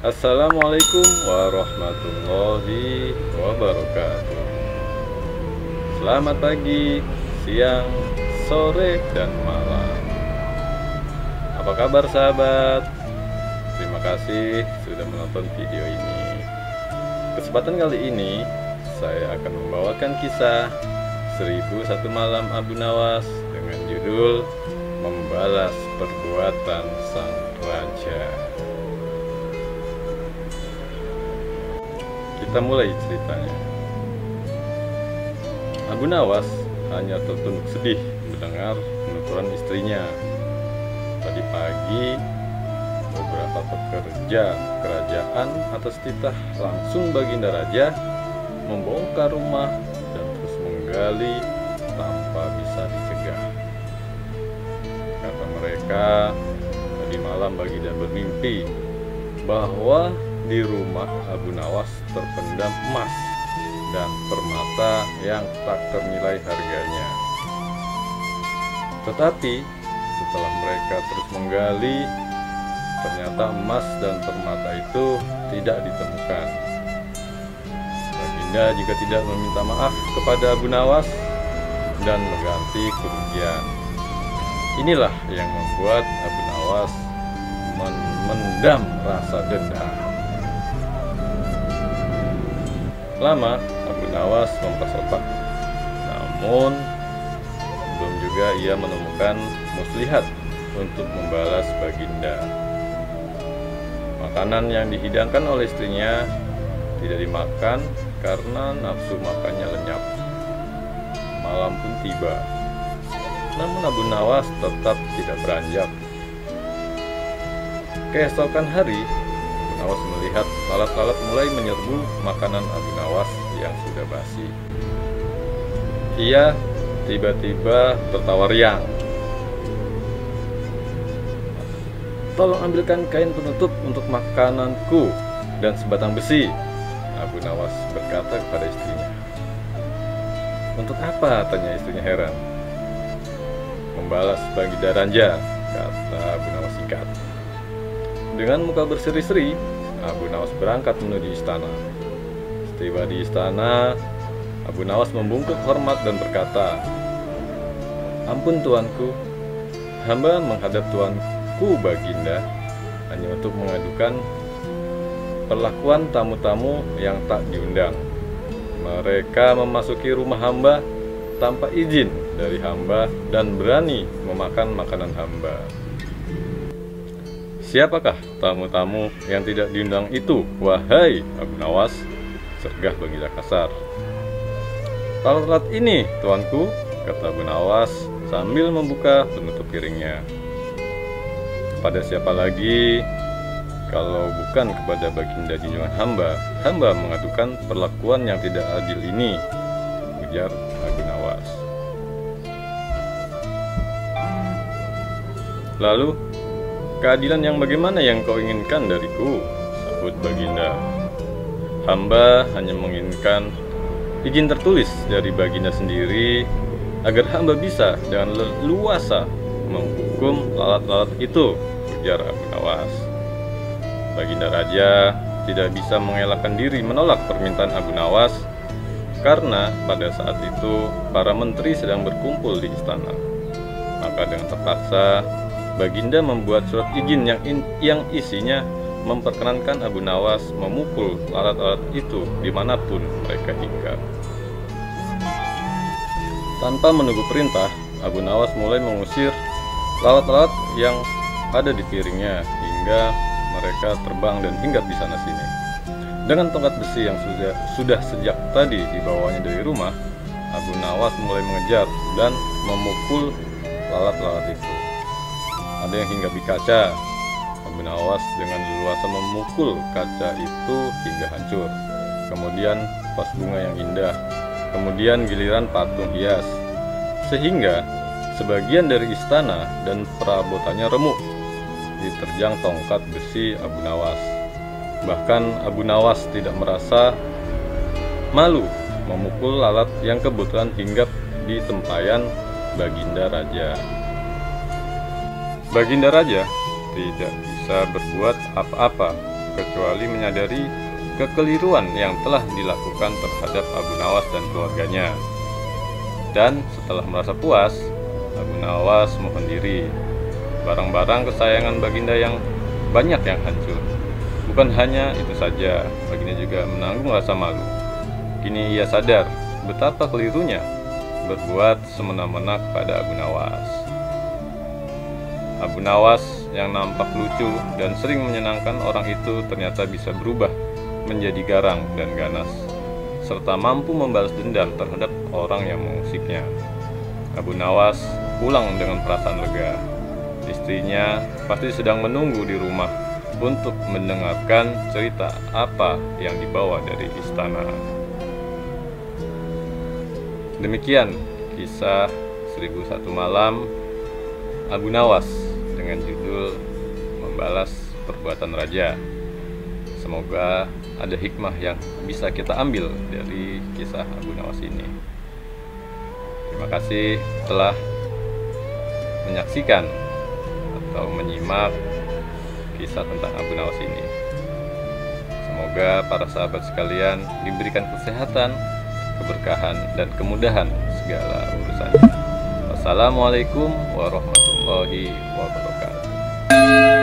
Assalamualaikum warahmatullahi wabarakatuh. Selamat pagi, siang, sore, dan malam. Apa kabar sahabat? Terima kasih sudah menonton video ini. Kesempatan kali ini saya akan membawakan kisah 1001 Malam Abu Nawas dengan judul Membalas Perbuatan Sang Raja. Kita mulai ceritanya. Abu Nawas hanya tertunduk sedih mendengar penuturan istrinya. Tadi pagi, beberapa pekerja kerajaan atas titah langsung Baginda Raja membongkar rumah dan terus menggali tanpa bisa dicegah. Kata mereka, tadi malam Baginda bermimpi bahwa di rumah Abu Nawas terpendam emas dan permata yang tak ternilai harganya. Tetapi setelah mereka terus menggali, ternyata emas dan permata itu tidak ditemukan. Baginda juga tidak meminta maaf kepada Abu Nawas dan mengganti kerugian. Inilah yang membuat Abu Nawas memendam rasa dendam. Lama Abu Nawas mempersotak, namun belum juga ia menemukan muslihat untuk membalas Baginda. Makanan yang dihidangkan oleh istrinya tidak dimakan karena nafsu makannya lenyap. Malam pun tiba, namun Abu Nawas tetap tidak beranjak. Keesokan hari, Abu Nawas melihat lalat-lalat mulai menyerbu makanan Abu Nawas yang sudah basi. Ia tiba-tiba tertawa riang. "Tolong ambilkan kain penutup untuk makananku dan sebatang besi," Abu Nawas berkata kepada istrinya. "Untuk apa?" tanya istrinya heran. "Membalas Baginda Raja," kata Abu Nawas singkat. Dengan muka berseri-seri, Abu Nawas berangkat menuju istana. Setiba di istana, Abu Nawas membungkuk hormat dan berkata, "Ampun tuanku, hamba menghadap tuanku Baginda hanya untuk mengadukan perlakuan tamu-tamu yang tak diundang. Mereka memasuki rumah hamba tanpa izin dari hamba dan berani memakan makanan hamba." "Siapakah tamu-tamu yang tidak diundang itu, wahai Abu Nawas?" sergah Baginda kasar. "Lalat-lalat ini, tuanku," kata Abu Nawas sambil membuka penutup piringnya. "Pada siapa lagi kalau bukan kepada Baginda junjungan hamba, hamba mengadukan perlakuan yang tidak adil ini," ujar Abu Nawas. "Lalu, keadilan yang bagaimana yang kau inginkan dariku?" sahut Baginda. "Hamba hanya menginginkan izin tertulis dari Baginda sendiri agar hamba bisa dengan leluasa menghukum lalat-lalat itu," ujar Abu Nawas. Baginda Raja tidak bisa mengelakkan diri menolak permintaan Abu Nawas karena pada saat itu para menteri sedang berkumpul di istana. Maka dengan terpaksa Baginda membuat surat izin yang isinya memperkenankan Abu Nawas memukul lalat-lalat itu dimanapun mereka hinggap. Tanpa menunggu perintah, Abu Nawas mulai mengusir lalat-lalat yang ada di piringnya hingga mereka terbang dan hinggap di sana-sini. Dengan tongkat besi yang sudah sejak tadi dibawanya dari rumah, Abu Nawas mulai mengejar dan memukul lalat-lalat itu. Ada yang hinggap di kaca. Abu Nawas dengan leluasa memukul kaca itu hingga hancur. Kemudian vas bunga yang indah. Kemudian giliran patung hias. Sehingga sebagian dari istana dan perabotannya remuk diterjang tongkat besi Abu Nawas. Bahkan Abu Nawas tidak merasa malu memukul lalat yang kebetulan hinggap di tempayan Baginda Raja. Baginda Raja tidak bisa berbuat apa-apa kecuali menyadari kekeliruan yang telah dilakukan terhadap Abu Nawas dan keluarganya. Dan setelah merasa puas, Abu Nawas mohon diri. Barang-barang kesayangan Baginda yang banyak yang hancur. Bukan hanya itu saja, Baginda juga menanggung rasa malu. Kini ia sadar betapa kelirunya berbuat semena-mena kepada Abu Nawas. Abu Nawas yang nampak lucu dan sering menyenangkan orang itu ternyata bisa berubah menjadi garang dan ganas, serta mampu membalas dendam terhadap orang yang mengusiknya. Abu Nawas pulang dengan perasaan lega. Istrinya pasti sedang menunggu di rumah untuk mendengarkan cerita apa yang dibawa dari istana. Demikian kisah 1001 Malam Abu Nawas dengan judul Membalas Perbuatan Raja. Semoga ada hikmah yang bisa kita ambil dari kisah Abu Nawas ini. Terima kasih telah menyaksikan atau menyimak kisah tentang Abu Nawas ini. Semoga para sahabat sekalian diberikan kesehatan, keberkahan, dan kemudahan segala urusannya. Wassalamualaikum warahmatullahi wabarakatuh.